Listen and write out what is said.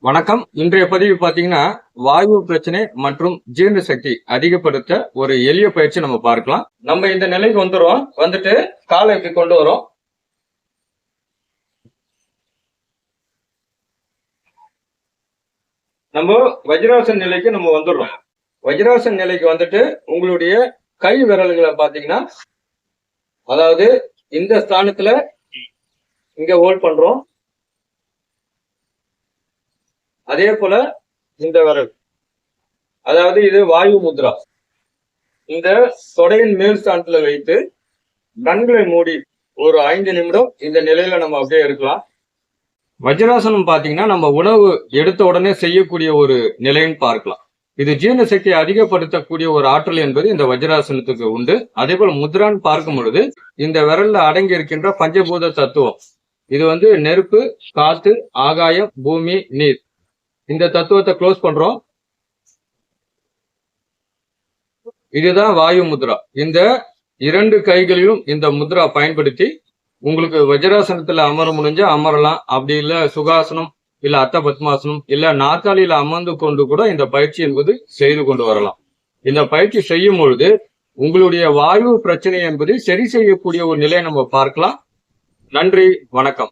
வணக்கம். இன்றைய பதிவு பாத்தீங்கன்னா வாயு பிரச்சனை மற்றும் ஜீரண சக்தி அதிகப்படுத்த ஒரு எளிய பயிற்சி நம்ம பார்க்கலாம். நம்ம இந்த நிலைக்கு வந்துட்டு காலை இப்படி கொண்டு வரோம். நம்ம வஜ்ராசன் நிலைக்கு நம்ம வந்துடுறோம். வஜ்ராசன் நிலைக்கு வந்துட்டு உங்களுடைய கை விரல்களை பாத்தீங்கன்னா, அதாவது இந்த ஸ்தானத்துல இங்க ஹோல்ட் பண்றோம். அதே போல இந்த விரல், அதாவது இது வாயு முத்ரா. இந்த தொடையின் மேல் ஸ்தானத்துல வைத்து கண்களை மூடி ஒரு 5 நிமிடம் இந்த நிலையில நம்ம அப்படியே இருக்கலாம். வஜ்ராசனம் பாத்தீங்கன்னா நம்ம உணவு எடுத்த உடனே செய்யக்கூடிய ஒரு நிலைன்னு பார்க்கலாம். இது ஜீரண சக்தியை அதிகப்படுத்தக்கூடிய ஒரு ஆற்றல் என்பது இந்த வஜ்ராசனத்துக்கு உண்டு. அதே போல முத்ரான்னு பார்க்கும் பொழுது இந்த விரல்ல அடங்கி இருக்கின்ற பஞ்சபூத தத்துவம், இது நெருப்பு, காத்து, ஆகாயம், பூமி, நீர், இந்த தத்துவத்தை க்ளோஸ் பண்றோம். இதுதான் வாயு முத்ரா. இந்த 2 கைகளிலும் இந்த முத்ரா பயன்படுத்தி உங்களுக்கு வஜ்ராசனத்துல அமர முடிஞ்சா அமரலாம். அப்படி இல்ல சுகாசனம், இல்ல அர்த்த பத்மாசனம், இல்ல நாற்காலியில அமர்ந்து கொண்டு கூட இந்த பயிற்சி என்பது செய்து கொண்டு வரலாம். இந்த பயிற்சி செய்யும் பொழுது உங்களுடைய வாயு பிரச்சனை என்பது சரி செய்யக்கூடிய ஒரு நிலையை நம்ம பார்க்கலாம். நன்றி, வணக்கம்.